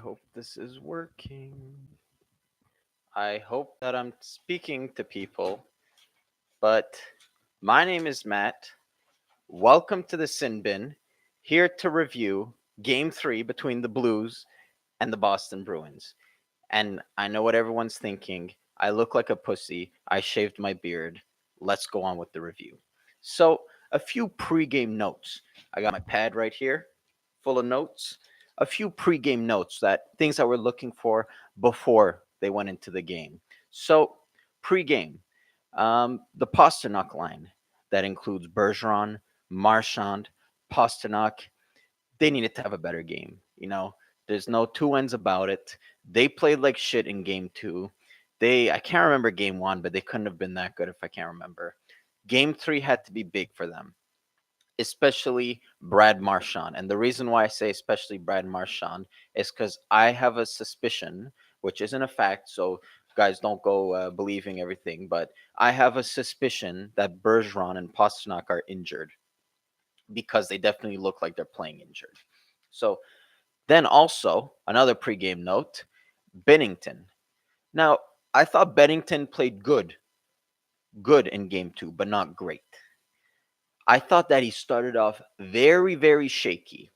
Hope this is working. I hope that I'm speaking to people, but my name is Matt. Welcome to the Sin Bin, here to review Game 3 between the Blues and the Boston Bruins. And I know what everyone's thinking. I look like a pussy. I shaved my beard. Let's go on with the review. So, a few pre-game notes. I got my pad right here, full of notes. A few pre-game notes that things that we're looking for before they went into the game. So, pre-game, the Pasternak line that includes Bergeron, Marchand, Pasternak. They needed to have a better game. There's no two ends about it. They played like shit in game two. I can't remember game one, but they couldn't have been that good if I can't remember. Game three had to be big for them, especially Brad Marchand. And the reason why I say especially Brad Marchand is because I have a suspicion, which isn't a fact, so guys don't go believing everything, but I have a suspicion that Bergeron and Pasternak are injured because they definitely look like they're playing injured. So then also another pregame note, Bennington. Now, I thought Bennington played good in game two, but not great. I thought that he started off very, very shaky.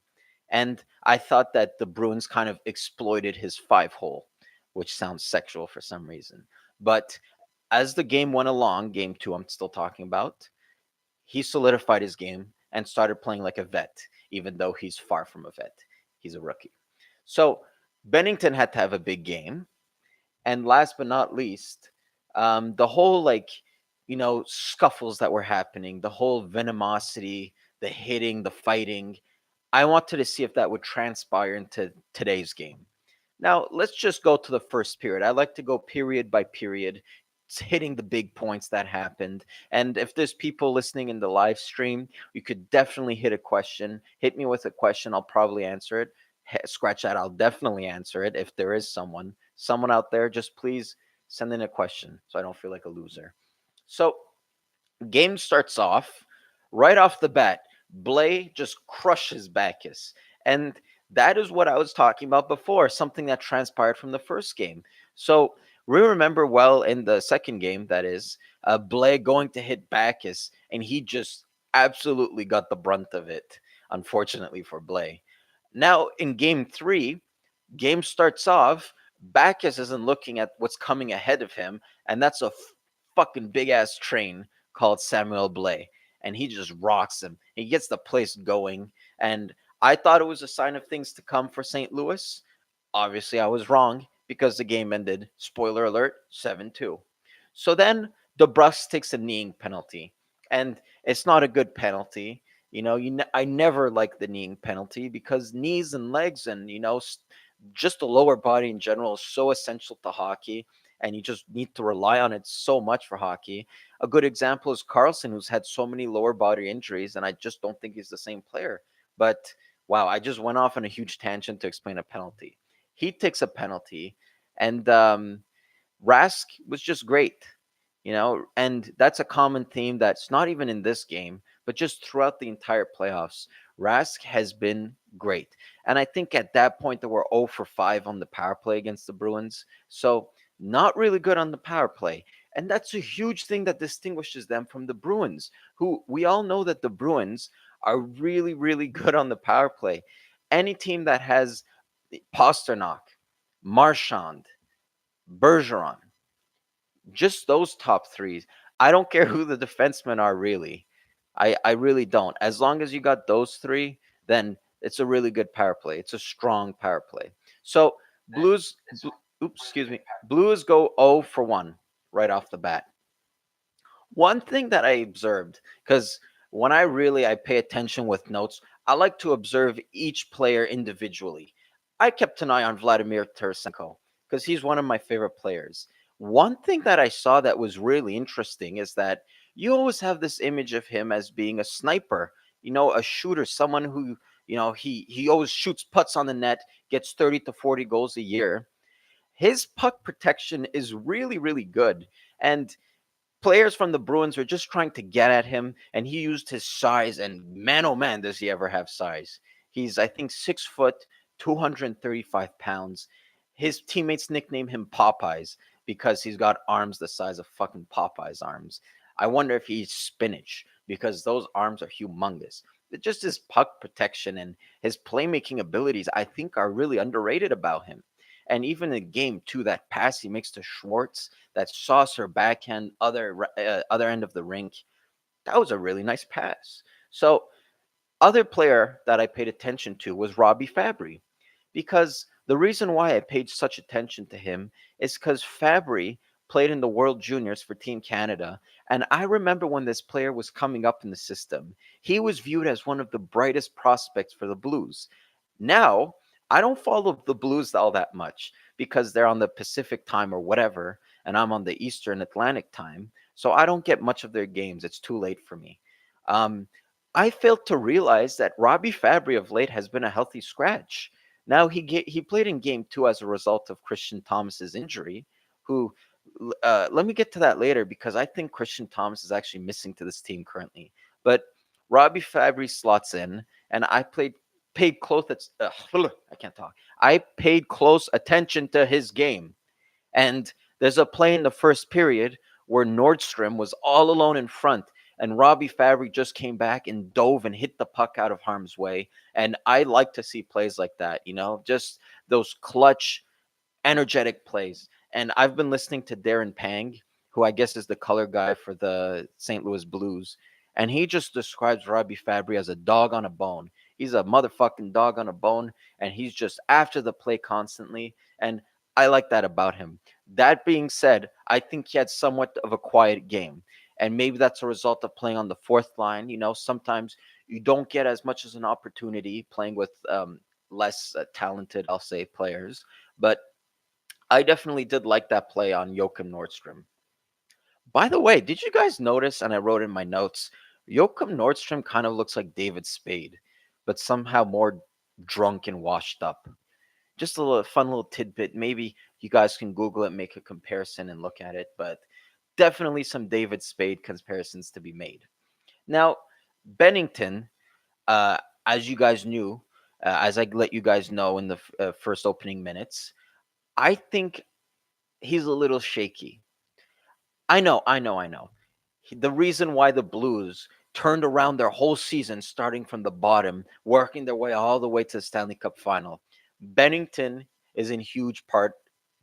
And I thought that the Bruins kind of exploited his 5 hole, which sounds sexual for some reason. But as the game went along, game two, I'm still talking about, he solidified his game and started playing like a vet, even though he's far from a vet. He's a rookie. So Bennington had to have a big game. And last but not least, the whole scuffles that were happening, the whole venomosity, the hitting, the fighting. I wanted to see if that would transpire into today's game. Now, let's just go to the first period. I like to go period by period, hitting the big points that happened. And if there's people listening in the live stream, you could definitely hit a question. Hit me with a question. I'll probably answer it. Scratch that. I'll definitely answer it if there is someone out there. Just please send in a question so I don't feel like a loser. So, game starts off right off the bat. Blay just crushes Bacchus. And that is what I was talking about before, something that transpired from the first game. So we remember well in the second game, that is, Blay going to hit Bacchus, and he just absolutely got the brunt of it, unfortunately for Blay. Now in game three, game starts off, Bacchus isn't looking at what's coming ahead of him, and that's a fucking big ass train called Samuel Blay, and he just rocks him. He gets the place going, and I thought it was a sign of things to come for St. Louis. Obviously, I was wrong because the game ended, spoiler alert, 7-2. So then DeBrusque takes a kneeing penalty, and it's not a good penalty. I never like the kneeing penalty because knees and legs and, just the lower body in general is so essential to hockey, and you just need to rely on it so much for hockey. A good example is Carlson, who's had so many lower body injuries, and I just don't think he's the same player. But wow, I just went off on a huge tangent to explain a penalty. He takes a penalty, and Rask was just great, and that's a common theme that's not even in this game, but just throughout the entire playoffs. Rask has been great. And I think at that point they were 0 for 5 on the power play against the Bruins. So not really good on the power play. And that's a huge thing that distinguishes them from the Bruins, who we all know that the Bruins are really, really good on the power play. Any team that has Pasternak, Marchand, Bergeron, just those top threes. I don't care who the defensemen are, really. I really don't. As long as you got those three, then it's a really good power play. It's a strong power play. So excuse me, Blues go 0 for 1 right off the bat. One thing that I observed, because when I pay attention with notes, I like to observe each player individually. I kept an eye on Vladimir Tarasenko because he's one of my favorite players. One thing that I saw that was really interesting is that you always have this image of him as being a sniper, a shooter, someone who, he always shoots putts on the net, gets 30 to 40 goals a year. His puck protection is really, really good. And players from the Bruins are just trying to get at him, and he used his size. And man, oh man, does he ever have size! He's, I think, 6 foot, 235 pounds. His teammates nickname him Popeyes because he's got arms the size of fucking Popeye's arms. I wonder if he's spinach because those arms are humongous. Just his puck protection and his playmaking abilities, I think, are really underrated about him. And even in game two, that pass he makes to Schwartz, that saucer backhand, other end of the rink, that was a really nice pass. So other player that I paid attention to was Robby Fabbri, because the reason why I paid such attention to him is because Fabbri played in the World Juniors for Team Canada, and I remember when this player was coming up in the system, he was viewed as one of the brightest prospects for the Blues. Now, I don't follow the Blues all that much because they're on the Pacific time or whatever, and I'm on the Eastern Atlantic time, so I don't get much of their games. It's too late for me. Um, I failed to realize that Robby Fabbri of late has been a healthy scratch. Now he played in game two as a result of Christian Thomas's injury. Who let me get to that later because I think Christian Thomas is actually missing to this team currently. But Robby Fabbri slots in, and paid close. I can't talk. I paid close attention to his game. And there's a play in the first period where Nordstrom was all alone in front, and Robby Fabbri just came back and dove and hit the puck out of harm's way. And I like to see plays like that, just those clutch energetic plays. And I've been listening to Darren Pang, who I guess is the color guy for the St. Louis Blues, and he just describes Robby Fabbri as a dog on a bone. He's a motherfucking dog on a bone, and he's just after the play constantly. And I like that about him. That being said, I think he had somewhat of a quiet game. And maybe that's a result of playing on the fourth line. Sometimes you don't get as much as an opportunity playing with less talented, I'll say, players. But I definitely did like that play on Joachim Nordstrom. By the way, did you guys notice, and I wrote in my notes, Joachim Nordstrom kind of looks like David Spade, but somehow more drunk and washed up. Just a little fun little tidbit. Maybe you guys can Google it, make a comparison, and look at it. But definitely some David Spade comparisons to be made. Now, Bennington, uh, as you guys knew, as I let you guys know in the first opening minutes, I think he's a little shaky. I know. The reason why the Blues turned around their whole season, starting from the bottom, working their way all the way to the Stanley Cup final, Bennington is in huge part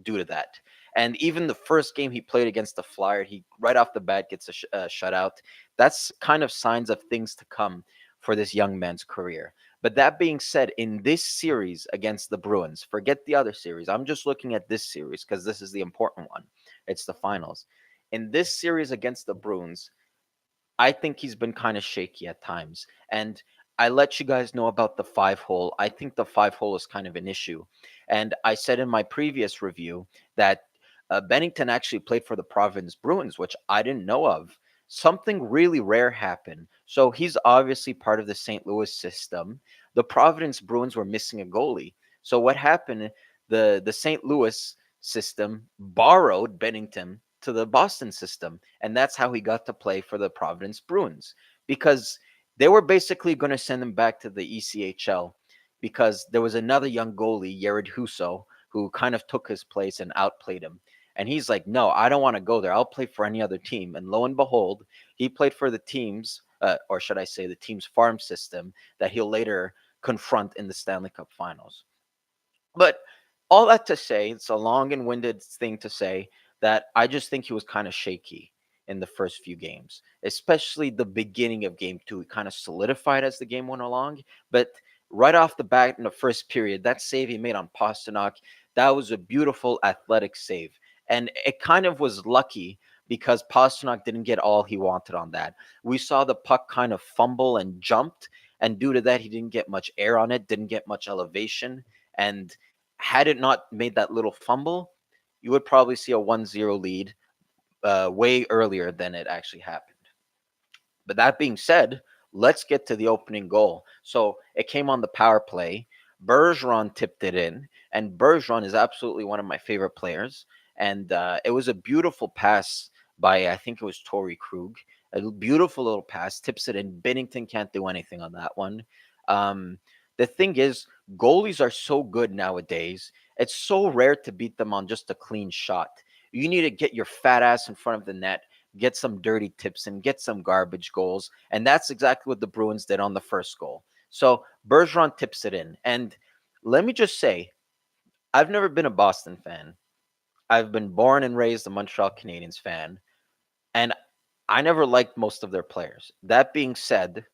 due to that. And even the first game he played against the Flyer, he right off the bat gets a shutout. That's kind of signs of things to come for this young man's career. But that being said, in this series against the Bruins, forget the other series. I'm just looking at this series because this is the important one. It's the finals. In this series against the Bruins, I think he's been kind of shaky at times. And I let you guys know about the 5-hole. I think the 5-hole is kind of an issue. And I said in my previous review that Bennington actually played for the Providence Bruins, which I didn't know of. Something really rare happened. So he's obviously part of the St. Louis system. The Providence Bruins were missing a goalie. So what happened? The St. Louis system borrowed Bennington to the Boston system. And that's how he got to play for the Providence Bruins because they were basically going to send him back to the ECHL because there was another young goalie, Jared Husso, who kind of took his place and outplayed him. And he's like, no, I don't want to go there. I'll play for any other team. And lo and behold, he played for the teams, or should I say the team's farm system that he'll later confront in the Stanley Cup finals. But all that to say, it's a long and winded thing to say that I just think he was kind of shaky in the first few games, especially the beginning of game two. He kind of solidified as the game went along. But right off the bat in the first period, that save he made on Pastrnak, that was a beautiful athletic save. And it kind of was lucky because Pastrnak didn't get all he wanted on that. We saw the puck kind of fumble and jumped. And due to that, he didn't get much air on it, didn't get much elevation. And had it not made that little fumble, you would probably see a 1-0 lead way earlier than it actually happened. But that being said, let's get to the opening goal. So it came on the power play. Bergeron tipped it in, and Bergeron is absolutely one of my favorite players. And it was a beautiful pass by, I think it was Torrey Krug. A beautiful little pass, tips it in. Bennington can't do anything on that one. The thing is, Goalies are so good nowadays. It's so rare to beat them on just a clean shot. You need to get your fat ass in front of the net, get some dirty tips, and get some garbage goals. And that's exactly what the Bruins did on the first goal. So Bergeron tips it in. And let me just say, I've never been a Boston fan. I've been born and raised a Montreal Canadiens fan. And I never liked most of their players. That being said,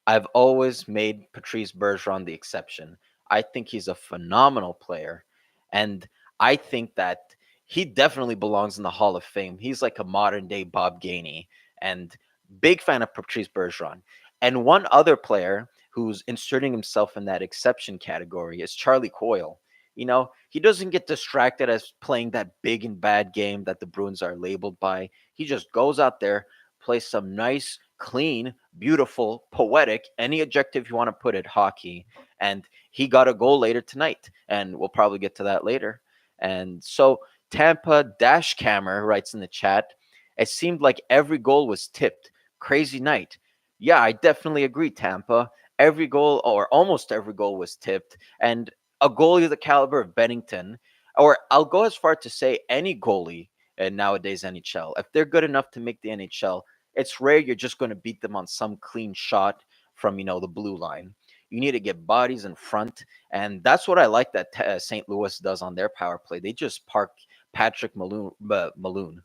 I've always made Patrice Bergeron the exception. I think he's a phenomenal player, and I think that he definitely belongs in the Hall of Fame. He's like a modern day Bob Gainey, and big fan of Patrice Bergeron. And one other player who's inserting himself in that exception category is Charlie Coyle. He doesn't get distracted as playing that big and bad game that the Bruins are labeled by. He just goes out there, plays some nice, clean, beautiful, poetic, any adjective you want to put it, hockey. And he got a goal later tonight, and we'll probably get to that later. And so Tampa Dash Cammer writes in the chat, it seemed like every goal was tipped. Crazy night. Yeah, I definitely agree, Tampa. Every goal, or almost every goal, was tipped. And a goalie of the caliber of Bennington, or I'll go as far to say any goalie in nowadays NHL, if they're good enough to make the NHL, it's rare you're just going to beat them on some clean shot from the blue line. You need to get bodies in front, and that's what I like that St. Louis does on their power play. They just park Patrick Maroon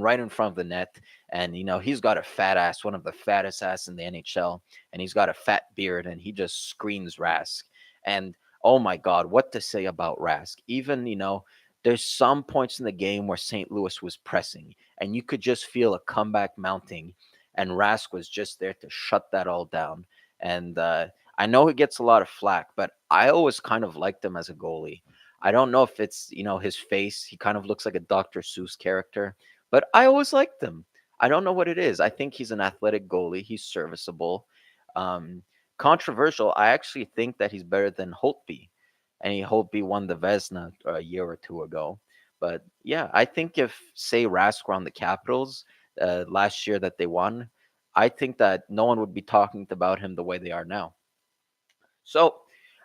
right in front of the net, and he's got a fat ass, one of the fattest ass in the NHL, and he's got a fat beard, and he just screams Rask. And oh my God, what to say about Rask? Even there's some points in the game where St. Louis was pressing, and you could just feel a comeback mounting, and Rask was just there to shut that all down. And I know he gets a lot of flack, but I always kind of liked him as a goalie. I don't know if it's his face; he kind of looks like a Dr. Seuss character, but I always liked him. I don't know what it is. I think he's an athletic goalie. He's serviceable. Um, Controversial. I actually think that he's better than Holtby, and Holtby won the Vesna a year or two ago. But yeah, I think if say Rask were on the Capitals last year that they won, I think that no one would be talking about him the way they are now. So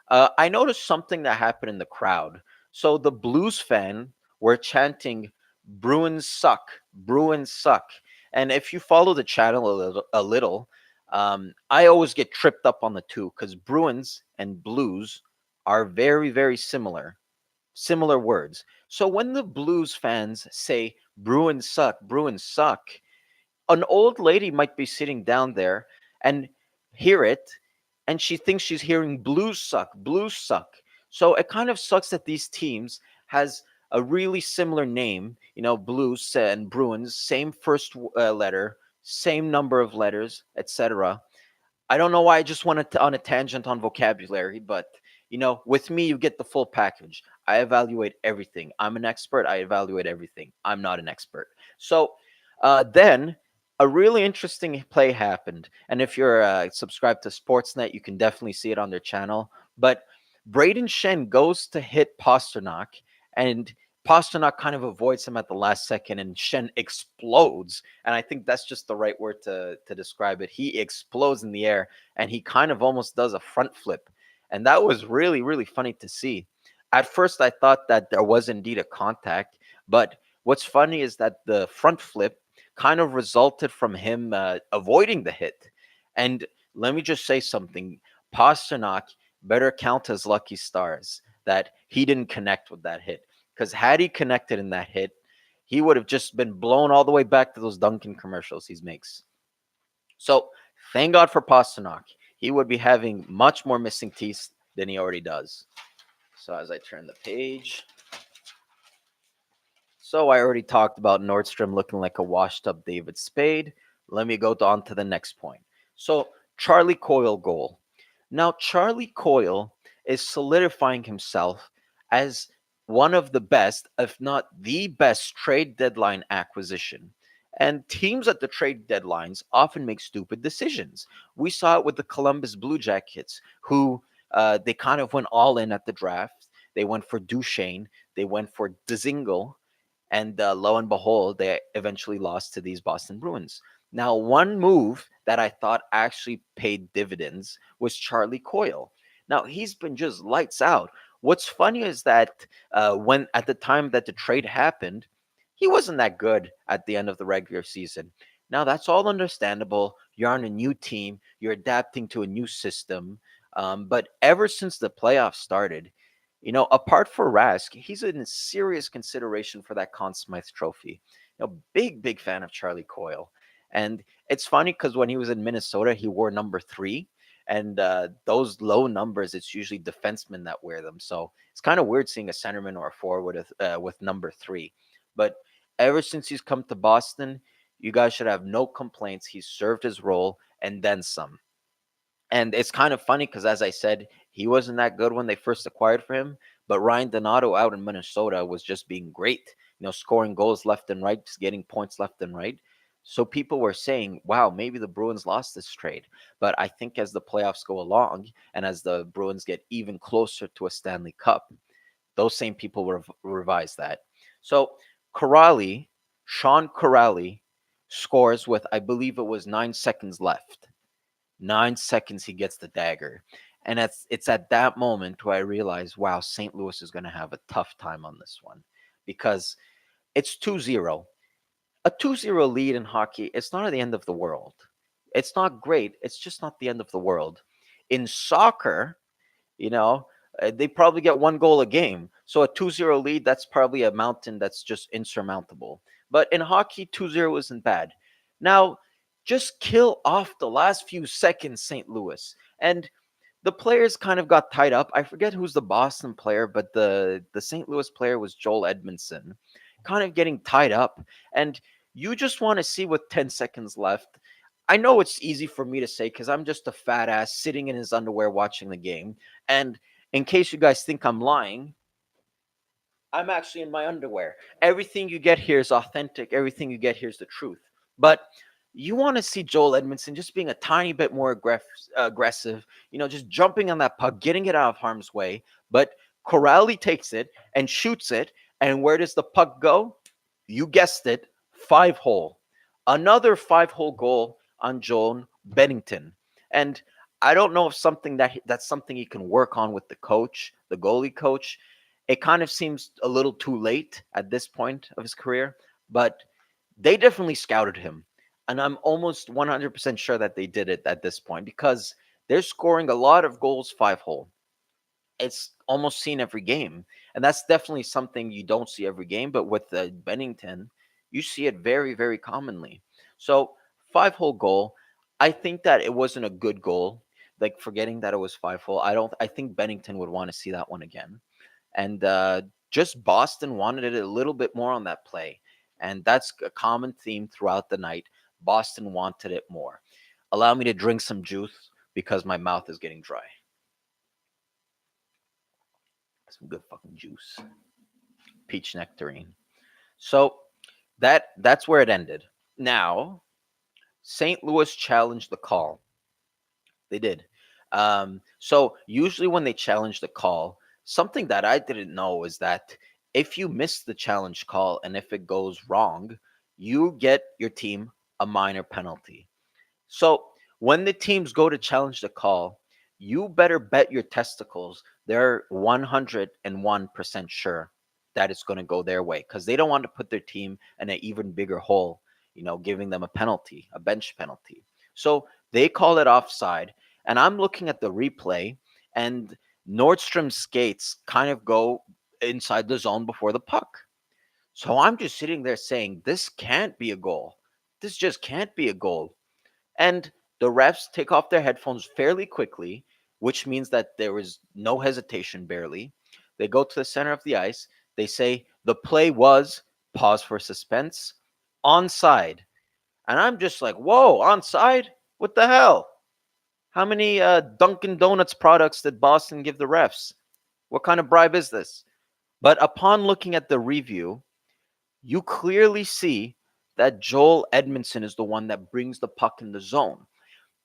I noticed something that happened in the crowd. So the Blues fan were chanting, "Bruins suck, Bruins suck." And if you follow the channel a little, I always get tripped up on the two because Bruins and Blues are very, very similar words. So when the Blues fans say Bruins suck, an old lady might be sitting down there and hear it, and she thinks she's hearing Blues suck, Blues suck. So it kind of sucks that these teams has a really similar name, Blues and Bruins, same first letter, same number of letters, etc. I don't know why I just went on a tangent on vocabulary, but with me, you get the full package. I evaluate everything. I'm an expert. I evaluate everything. I'm not an expert. So then a really interesting play happened. And if you're subscribed to Sportsnet, you can definitely see it on their channel. But Braden Shen goes to hit Pasternak, and Pasternak kind of avoids him at the last second, and Shen explodes. And I think that's just the right word to describe it. He explodes in the air, and he kind of almost does a front flip. And that was really, really funny to see. At first, I thought that there was indeed a contact, but what's funny is that the front flip kind of resulted from him avoiding the hit. And let me just say something. Pasternak better count his lucky stars that he didn't connect with that hit. Because had he connected in that hit, he would have just been blown all the way back to those Dunkin' commercials he makes. So thank God for Pasternak. He would be having much more missing teeth than he already does. So as I turn the page. So I already talked about Nordstrom looking like a washed up David Spade. Let me go on to the next point. So Charlie Coyle goal. Now Charlie Coyle is solidifying himself as one of the best, if not the best, trade deadline acquisition. And teams at the trade deadlines often make stupid decisions. We saw it with the Columbus Blue Jackets, who they kind of went all in at the draft. They went for Duchesne. They went for Dzingel. And lo and behold, they eventually lost to these Boston Bruins. Now, one move that I thought actually paid dividends was Charlie Coyle. Now he's been just lights out. What's funny is that when at the time that the trade happened, he wasn't that good at the end of the regular season. Now that's all understandable. You're on a new team. You're adapting to a new system. But ever since the playoffs started, apart for Rask, he's in serious consideration for that Conn Smythe Trophy. Big fan of Charlie Coyle, and it's funny because when he was in Minnesota, he wore number 3, and those low numbers, it's usually defensemen that wear them. So it's kind of weird seeing a centerman or a forward with number 3. But ever since he's come to Boston, you guys should have no complaints. He's served his role and then some. And it's kind of funny because, as I said, he wasn't that good when they first acquired for him. But Ryan Donato out in Minnesota was just being great, scoring goals left and right, just getting points left and right. So people were saying, wow, maybe the Bruins lost this trade. But I think as the playoffs go along and as the Bruins get even closer to a Stanley Cup, those same people will revise that. So Sean Corrali scores with, I believe it was 9 seconds left. 9 seconds, he gets the dagger. And it's at that moment where I realize, wow, St. Louis is going to have a tough time on this one because it's 2-0. A 2-0 lead in hockey, it's not the end of the world. It's not great. It's just not the end of the world. In soccer, you know, they probably get 1 goal a game. So a 2-0 lead, that's probably a mountain that's just insurmountable. But in hockey, 2-0 isn't bad. Now, just kill off the last few seconds, St. Louis. And the players kind of got tied up. I forget who's the Boston player, but the St. Louis player was Joel Edmundson, kind of getting tied up. And you just want to see with 10 seconds left. I know it's easy for me to say because I'm just a fat ass sitting in his underwear watching the game. And in case you guys think I'm lying, I'm actually in my underwear. Everything you get here is authentic. Everything you get here is the truth. But you want to see Joel Edmundson just being a tiny bit more aggressive, just jumping on that puck, getting it out of harm's way. But Corrali takes it and shoots it. And where does the puck go? You guessed it, 5-hole. Another 5-hole goal on Joel Bennington. And I don't know if that's something he can work on with the coach, the goalie coach. It kind of seems a little too late at this point of his career, but they definitely scouted him. And I'm almost 100% sure that they did it at this point because they're scoring a lot of goals 5-hole. It's almost seen every game. And that's definitely something you don't see every game. But with Bennington, you see it very, very commonly. So 5-hole goal, I think that it wasn't a good goal. Like forgetting that it was 5-hole, I think Bennington would want to see that one again. And just Boston wanted it a little bit more on that play. And that's a common theme throughout the night. Boston wanted it more. Allow me to drink some juice because my mouth is getting dry. Some good fucking juice. Peach nectarine. So that's where it ended. Now, St. Louis challenged the call. They did. So usually when they challenge the call, something that I didn't know is that if you miss the challenge call and if it goes wrong, you get your team a minor penalty. So when the teams go to challenge the call, you better bet your testicles they're 101% sure that it's going to go their way because they don't want to put their team in an even bigger hole, giving them a penalty, a bench penalty. So they call it offside. And I'm looking at the replay, and Nordstrom's skates kind of go inside the zone before the puck. So I'm just sitting there saying, this can't be a goal. This just can't be a goal. And the refs take off their headphones fairly quickly, which means that there was no hesitation barely. They go to the center of the ice. They say the play was, pause for suspense, onside. And I'm just like, whoa, onside? What the hell? How many Dunkin' Donuts products did Boston give the refs? What kind of bribe is this? But upon looking at the review, you clearly see that Joel Edmundson is the one that brings the puck in the zone.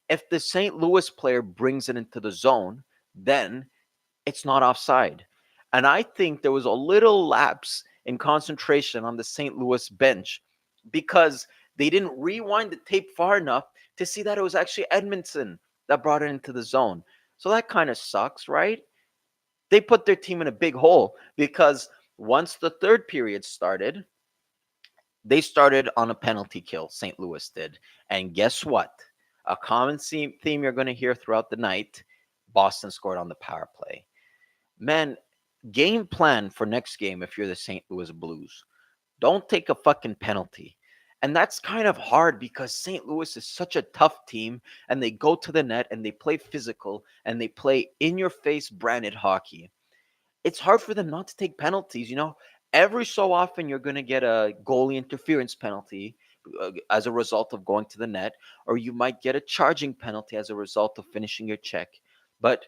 If the St. Louis player brings it into the zone, then it's not offside. And I think there was a little lapse in concentration on the St. Louis bench because they didn't rewind the tape far enough to see that it was actually Edmundson that brought it into the zone. So that kind of sucks, right? They put their team in a big hole because once the third period started, they started on a penalty kill, St. Louis did. And guess what? A common theme you're going to hear throughout the night: Boston scored on the power play. Man, game plan for next game if you're the St. Louis Blues. Don't take a fucking penalty. And that's kind of hard because St. Louis is such a tough team and they go to the net and they play physical and they play in your face branded hockey. It's hard for them not to take penalties. Every so often you're going to get a goalie interference penalty as a result of going to the net, or you might get a charging penalty as a result of finishing your check. But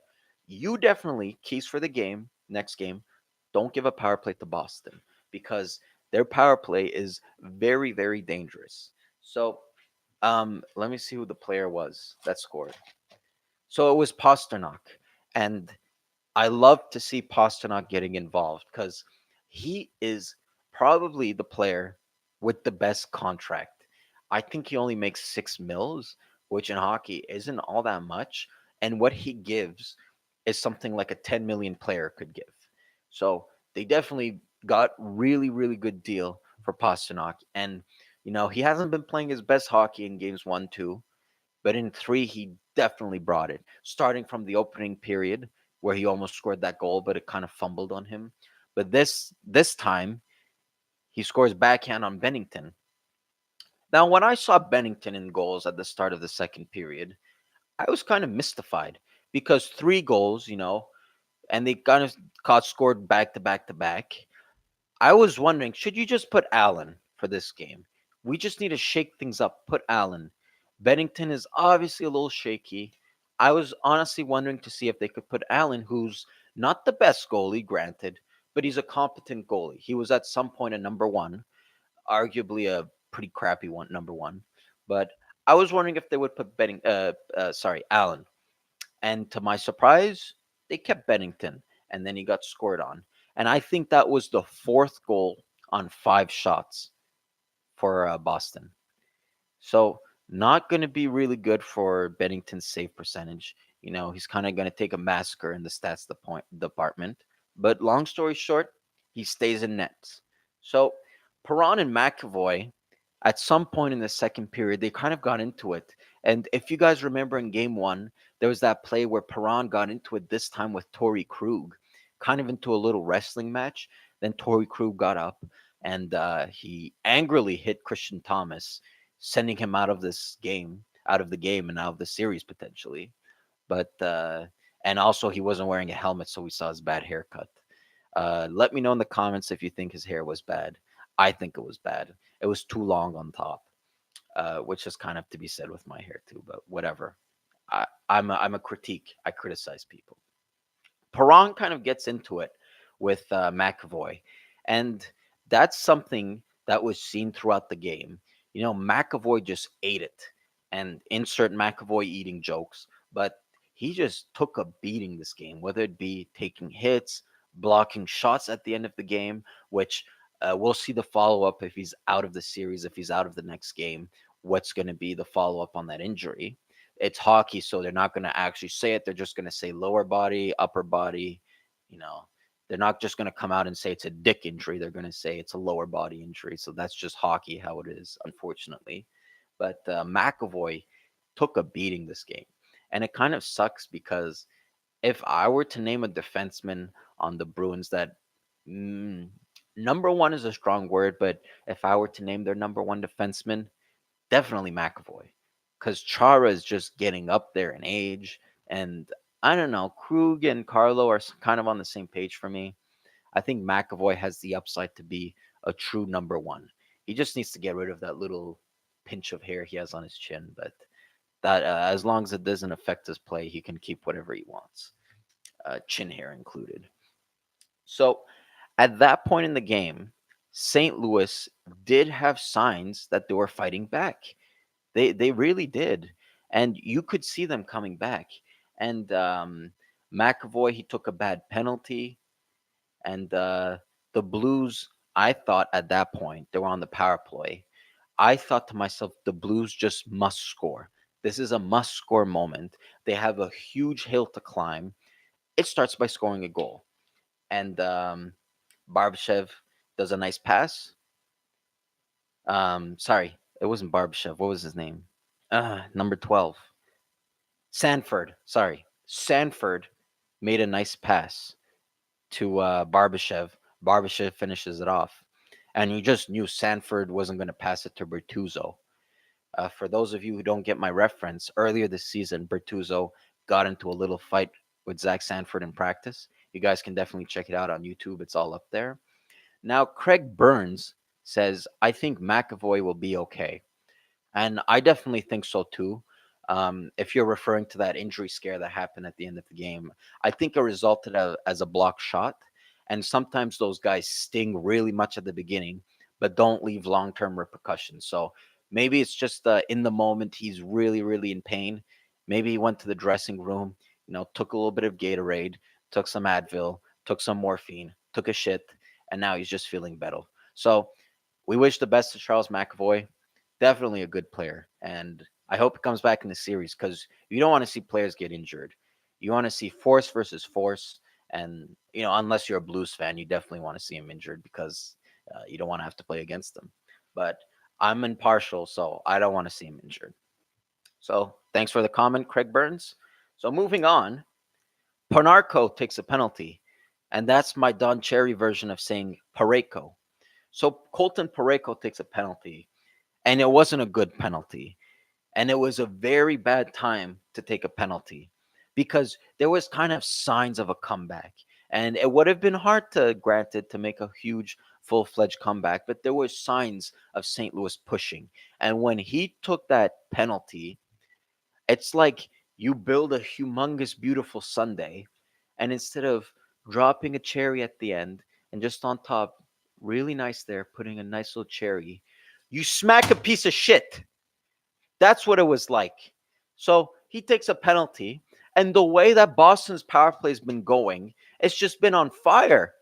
you definitely, keys for the game, next game, don't give a power play to Boston because their power play is very, very dangerous. So let me see who the player was that scored. So it was Pasternak. And I love to see Pasternak getting involved because he is probably the player with the best contract. I think he only makes 6 mils, which in hockey isn't all that much. And what he gives is something like a 10 million player could give. So they definitely got really, really good deal for Pasternak. And, he hasn't been playing his best hockey in games 1, 2. But in three, he definitely brought it. Starting from the opening period where he almost scored that goal, but it kind of fumbled on him. But this time, he scores backhand on Bennington. Now, when I saw Bennington in goals at the start of the second period, I was kind of mystified because 3 goals, and they kind of got scored back to back to back. I was wondering, should you just put Allen for this game? We just need to shake things up. Put Allen. Bennington is obviously a little shaky. I was honestly wondering to see if they could put Allen, who's not the best goalie, granted, but he's a competent goalie. He was at some point a number one, arguably a pretty crappy one, number one. But I was wondering if they would put Allen. And to my surprise, they kept Bennington, and then he got scored on. And I think that was the fourth goal on 5 shots for Boston. So not going to be really good for Bennington's save percentage. He's kind of going to take a massacre in the stats department. But long story short, he stays in nets. So Perron and McAvoy, at some point in the second period, they kind of got into it. And if you guys remember in game 1, there was that play where Perron got into it this time with Torrey Krug, kind of into a little wrestling match. Then Torrey Krug got up and he angrily hit Christian Thomas, sending him out of the game, and out of the series potentially. But and also he wasn't wearing a helmet, so we saw his bad haircut. Let me know in the comments if you think his hair was bad. I think it was bad. It was too long on top, which is kind of to be said with my hair too. But whatever. I'm a critique. I criticize people. Perron kind of gets into it with McAvoy, and that's something that was seen throughout the game. McAvoy just ate it, and insert McAvoy eating jokes, but he just took a beating this game, whether it be taking hits, blocking shots at the end of the game, which we'll see the follow up if he's out of the series, if he's out of the next game, what's going to be the follow up on that injury. It's hockey, so they're not going to actually say it. They're just going to say lower body, upper body. You know, they're not just going to come out and say it's a dick injury. They're going to say it's a lower body injury. So that's just hockey, how it is, unfortunately. But McAvoy took a beating this game. And it kind of sucks because if I were to name a defenseman on the Bruins that number one is a strong word, but if I were to name their number one defenseman, definitely McAvoy, because Chara is just getting up there in age, and I don't know, Krug and Carlo are kind of on the same page for me. I think McAvoy has the upside to be a true number one. He just needs to get rid of that little pinch of hair he has on his chin, but that as long as it doesn't affect his play, he can keep whatever he wants, chin hair included. So at that point in the game, St. Louis did have signs that they were fighting back. They really did, and you could see them coming back. And McAvoy, he took a bad penalty, and the Blues. I thought at that point they were on the power play. I thought to myself, the Blues just must score. This is a must score moment. They have a huge hill to climb. It starts by scoring a goal. And Barbashev does a nice pass. Sorry, it wasn't Barbashev. What was his name? Number 12. Sanford. Sorry. Sanford made a nice pass to Barbashev. Barbashev finishes it off. And you just knew Sanford wasn't going to pass it to Bertuzzo. For those of you who don't get my reference, earlier this season, Bertuzzo got into a little fight with Zach Sanford in practice. You guys can definitely check it out on YouTube. It's all up there. Now, Craig Burns says, I think McAvoy will be okay. And I definitely think so too. If you're referring to that injury scare that happened at the end of the game, I think it resulted as a block shot. And sometimes those guys sting really much at the beginning, but don't leave long term repercussions. So maybe it's just in the moment he's really, really in pain. Maybe he went to the dressing room, took a little bit of Gatorade, took some Advil, took some morphine, took a shit, and now he's just feeling better. So we wish the best to Charles McAvoy. Definitely a good player, and I hope he comes back in the series because you don't want to see players get injured. You want to see force versus force, and unless you're a Blues fan, you definitely want to see him injured because you don't want to have to play against them. But I'm impartial, so I don't want to see him injured. So thanks for the comment, Craig Burns. So moving on, Panarko takes a penalty, and that's my Don Cherry version of saying Pareko. So Colton Pareko takes a penalty, and it wasn't a good penalty. And it was a very bad time to take a penalty because there was kind of signs of a comeback. And it would have been hard to, granted, to make a huge full-fledged comeback, but there were signs of St. Louis pushing. And when he took that penalty, it's like you build a humongous, beautiful sundae, and instead of dropping a cherry at the end and just on top, really nice there, putting a nice little cherry, you smack a piece of shit. That's what it was like. So he takes a penalty, and the way that Boston's power play has been going, it's just been on fire.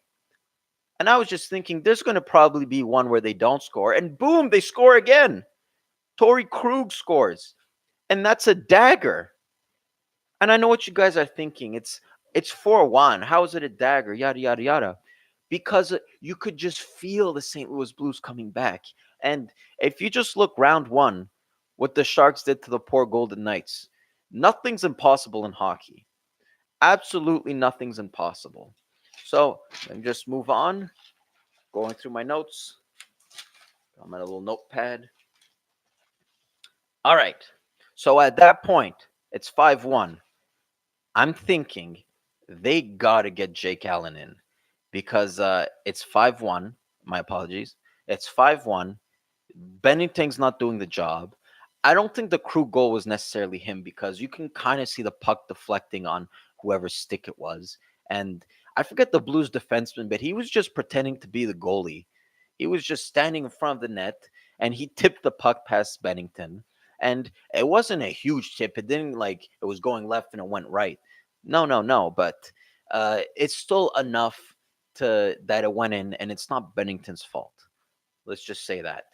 And I was just thinking, there's going to probably be one where they don't score, and boom, they score again. Torrey Krug scores, and that's a dagger. And I know what you guys are thinking. It's 4-1. How is it a dagger? Yada yada yada. Because you could just feel the St. Louis Blues coming back. And if you just look round one, what the Sharks did to the poor Golden Knights, nothing's impossible in hockey. Absolutely nothing's impossible. So let me just move on. Going through my notes. Got my little notepad. All right. So at that point, it's 5-1. I'm thinking they got to get Jake Allen in because it's 5-1. My apologies. It's 5-1. Bennington's not doing the job. I don't think the crew goal was necessarily him because you can kind of see the puck deflecting on whoever's stick it was. And I forget the Blues defenseman, but he was just pretending to be the goalie. He was just standing in front of the net and he tipped the puck past Bennington. And it wasn't a huge tip. It didn't like it was going left and it went right. No, no, no. But it's still enough to that it went in, and it's not Bennington's fault. Let's just say that.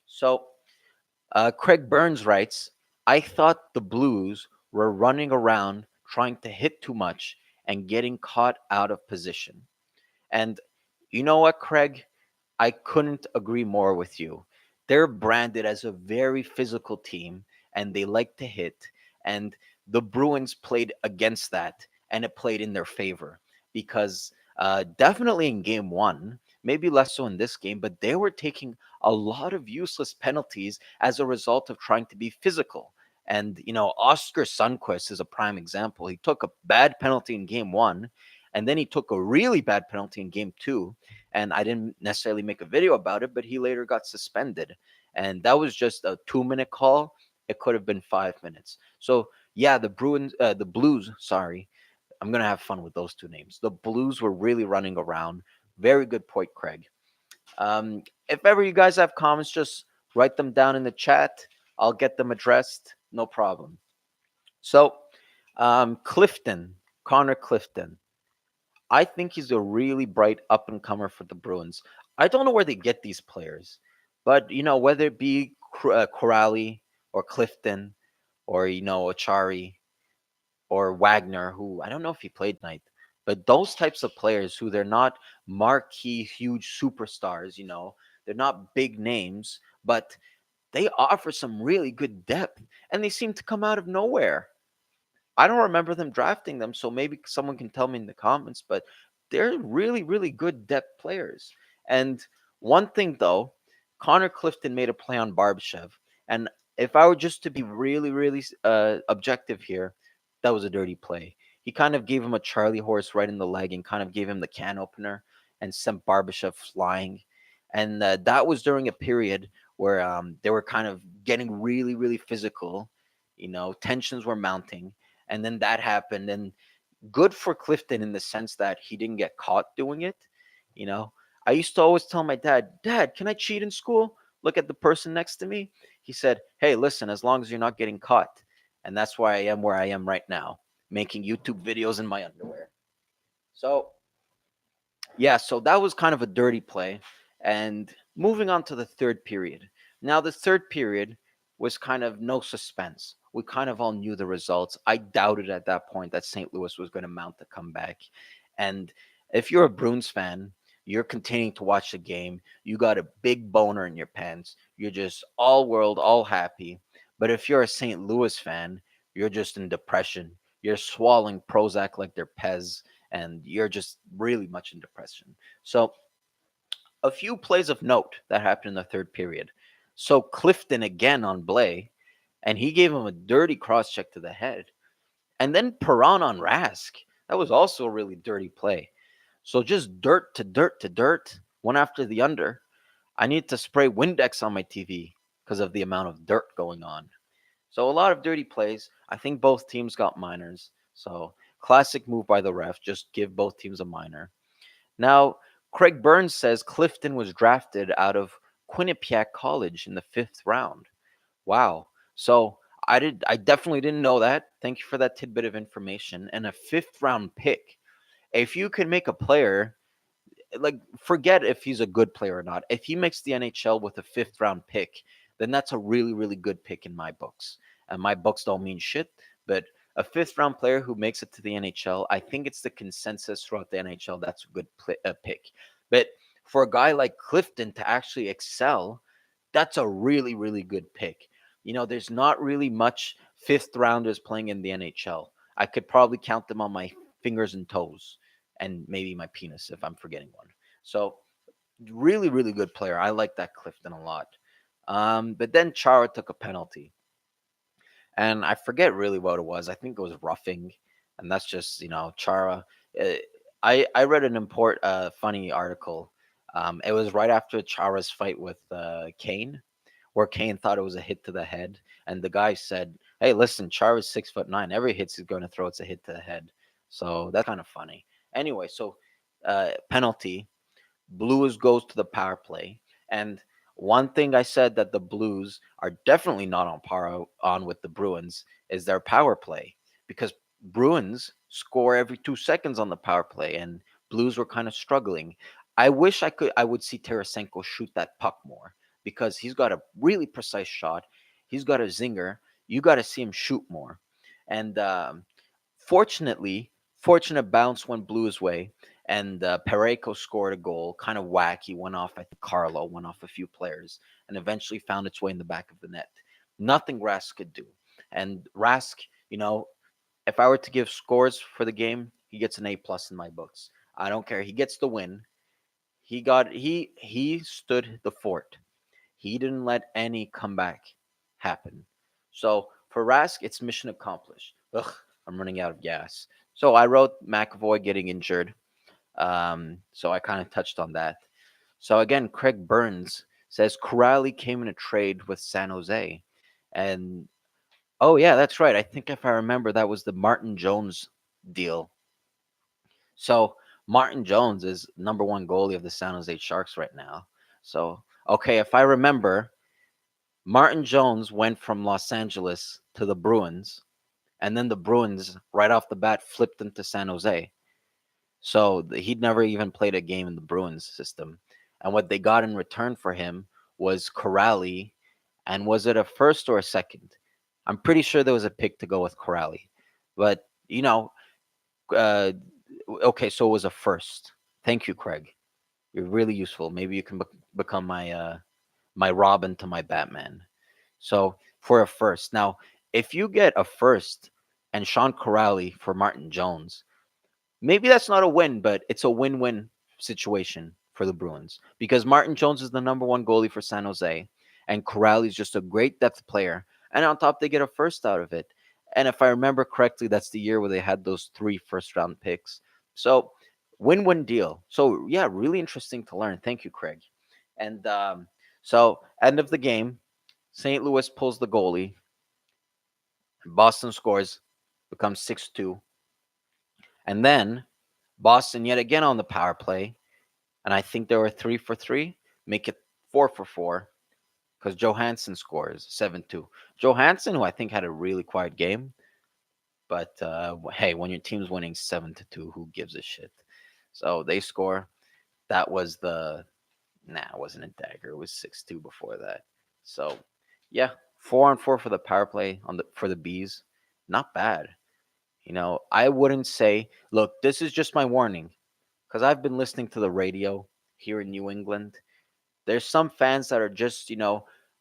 So Craig Burns writes, I thought the Blues were running around trying to hit too much and getting caught out of position. And you know what, Craig? I couldn't agree more with you. They're branded as a very physical team and they like to hit. And the Bruins played against that and it played in their favor because definitely in game one, maybe less so in this game, but they were taking a lot of useless penalties as a result of trying to be physical. And, Oscar Sundqvist is a prime example. He took a bad penalty in game one, and then he took a really bad penalty in game two. And I didn't necessarily make a video about it, but he later got suspended. And that was just a 2-minute call. It could have been 5 minutes. So, yeah, the Blues, sorry. I'm going to have fun with those two names. The Blues were really running around. Very good point, Craig. If ever you guys have comments, just write them down in the chat. I'll get them addressed. No problem. So, Clifton, Connor Clifton. I think he's a really bright up and comer for the Bruins. I don't know where they get these players, but whether it be Corrali or Clifton, or Achari or Wagner, who I don't know if he played ninth, but those types of players who they're not marquee, huge superstars, they're not big names, but they offer some really good depth, and they seem to come out of nowhere. I don't remember them drafting them, so maybe someone can tell me in the comments, but they're really, really good depth players. And one thing though, Connor Clifton made a play on Barbashev, and if I were just to be really, really objective here, that was a dirty play. He kind of gave him a Charlie horse right in the leg and kind of gave him the can opener and sent Barbashev flying. And that was during a period where they were kind of getting really, really physical. Tensions were mounting, and then that happened. And good for Clifton in the sense that he didn't get caught doing it. You know, I used to always tell my dad, can I cheat in school? Look at the person next to me. He said, hey, listen, as long as you're not getting caught. And that's why I am where I am right now, making YouTube videos in my underwear. So, yeah, so that was kind of a dirty play. And moving on to the third period. Now, the third period was kind of no suspense. We kind of all knew the results. I doubted at that point that St. Louis was going to mount the comeback. And if you're a Bruins fan, you're continuing to watch the game. You got a big boner in your pants. You're just all world, all happy. But if you're a St. Louis fan, you're just in depression. You're swallowing Prozac like they're Pez, and you're just really much in depression. So, a few plays of note that happened in the third period. So, Clifton again on Blay, and he gave him a dirty cross check to the head. And then Perron on Rask. That was also a really dirty play. So, just dirt to dirt to dirt, one after the under. I need to spray Windex on my TV because of the amount of dirt going on. So, a lot of dirty plays. I think both teams got minors. So, classic move by the ref. Just give both teams a minor. Now, Craig Burns says Clifton was drafted out of Quinnipiac College in the 5th round. Wow. So I definitely didn't know that. Thank you for that tidbit of information. And a 5th round pick. If you can make a player, like, forget if he's a good player or not. If he makes the NHL with a 5th round pick, then that's a really, really good pick in my books. And my books don't mean shit, but a 5th round player who makes it to the NHL, I think it's the consensus throughout the NHL that's a good pick. But for a guy like Clifton to actually excel, that's a really, really good pick. There's not really much 5th rounders playing in the NHL. I could probably count them on my fingers and toes, and maybe my penis if I'm forgetting one. So, really, really good player. I like that Clifton a lot. But then Chara took a penalty, and I forget really what it was. I think it was roughing, and that's just Chara. Uh, I read an funny article. It was right after Chara's fight with Kane, where Kane thought it was a hit to the head, and the guy said, "Hey, listen, Chara's 6'9". Every hit he's going to throw, it's a hit to the head." So that's kind of funny. Anyway, so penalty. Blues goes to the power play. And one thing I said that the Blues are definitely not on par on with the Bruins is their power play, because Bruins score every 2 seconds on the power play, and Blues were kind of struggling. I would see Tarasenko shoot that puck more, because he's got a really precise shot. He's got a zinger. You got to see him shoot more. And fortunately, fortunate bounce went Blues way, and Pareko scored a goal, kind of wacky, went off. I think Carlo went off a few players, and eventually found its way in the back of the net. Nothing Rask could do, and Rask, if I were to give scores for the game, he gets an A+ in my books. I don't care. He gets the win. He stood the fort. He didn't let any comeback happen. So for Rask, it's mission accomplished. Ugh, I'm running out of gas. So I wrote McAvoy getting injured. So I kind of touched on that. So again, Craig Burns says Corrali came in a trade with San Jose. And oh yeah, that's right. I think if I remember, that was the Martin Jones deal. So Martin Jones is number one goalie of the San Jose Sharks right now. So okay, if I remember, Martin Jones went from Los Angeles to the Bruins, and then the Bruins, right off the bat, flipped him to San Jose. So he'd never even played a game in the Bruins system. And what they got in return for him was Corrali, and was it a first or a second? I'm pretty sure there was a pick to go with Corrali, but uh, okay, so it was a first. Thank you, Craig. You're really useful. Maybe you can become my Robin to my Batman. So for a first, now if you get a first and Sean Corrali for Martin Jones, maybe that's not a win, but it's a win-win situation for the Bruins because Martin Jones is the number one goalie for San Jose, and Corrali is just a great depth player. And on top, they get a first out of it. And if I remember correctly, that's the year where they had those 3 first-round picks. So win-win deal. So yeah, really interesting to learn. Thank you, Craig. And so end of the game, St. Louis pulls the goalie. Boston scores, becomes 6-2. And then Boston yet again on the power play, and I think they were 3 for 3, make it 4 for 4 because Johansson scores 7-2. Johansson, who I think had a really quiet game, but hey, when your team's winning 7-2, who gives a shit? So they score. That was the it wasn't a dagger. It was 6-2 before that. So yeah, 4-on-4 for the power play for the bees. Not bad. I wouldn't say. Look, this is just my warning because I've been listening to the radio here in New England. There's some fans that are just,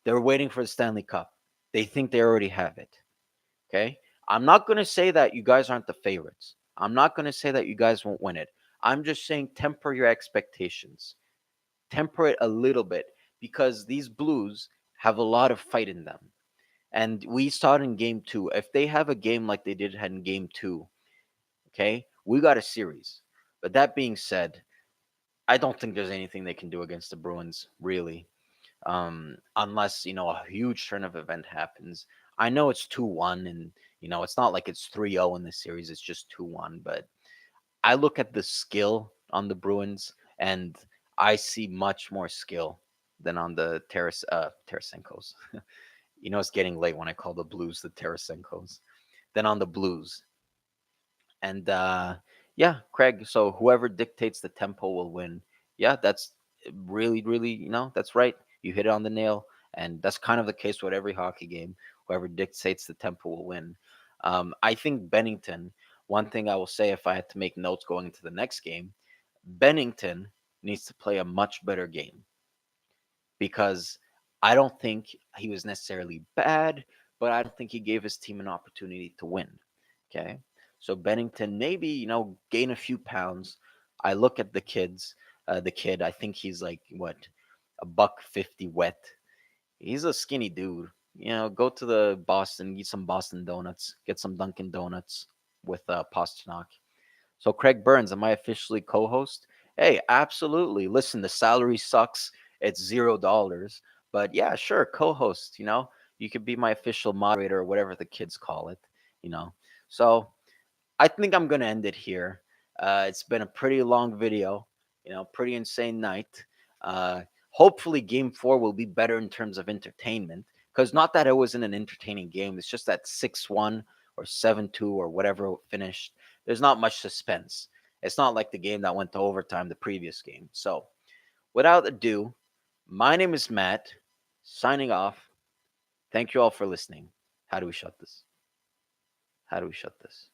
they're waiting for the Stanley Cup. They think they already have it. Okay. I'm not going to say that you guys aren't the favorites. I'm not going to say that you guys won't win it. I'm just saying temper your expectations. Temper it a little bit because these Blues have a lot of fight in them. And we saw it in game 2. If they have a game like they did in game 2, okay, we got a series. But that being said, I don't think there's anything they can do against the Bruins, really, unless a huge turn of event happens. I know it's 2-1, and it's not like it's 3-0 in the series. It's just 2-1. But I look at the skill on the Bruins, and I see much more skill than on the Tarasenkos. It's getting late when I call the Blues the Tarasenkos. Than on the Blues. And yeah, Craig. So whoever dictates the tempo will win. Yeah, that's really, really, that's right. You hit it on the nail, and that's kind of the case with every hockey game. Whoever dictates the tempo will win. I think Bennington. One thing I will say, if I had to make notes going into the next game, Bennington needs to play a much better game because I don't think he was necessarily bad, but I don't think he gave his team an opportunity to win. Okay. So Bennington maybe, gain a few pounds. I look at the kid, I think he's like what, a buck 50 wet. He's a skinny dude. Go to the Boston, eat some Boston donuts, get some Dunkin' Donuts with Pasternak. So Craig Burns, am I officially co-host? Hey, absolutely. Listen, the salary sucks. It's $0. But yeah, sure, co-host, You could be my official moderator or whatever the kids call it, you know. So I think I'm gonna end it here. It's been a pretty long video, pretty insane night. Hopefully game 4 will be better in terms of entertainment. Because not that it wasn't an entertaining game, it's just that 6-1 or 7-2 or whatever it finished, there's not much suspense. It's not like the game that went to overtime the previous game. So, without ado, my name is Matt, signing off. Thank you all for listening. How do we shut this? How do we shut this?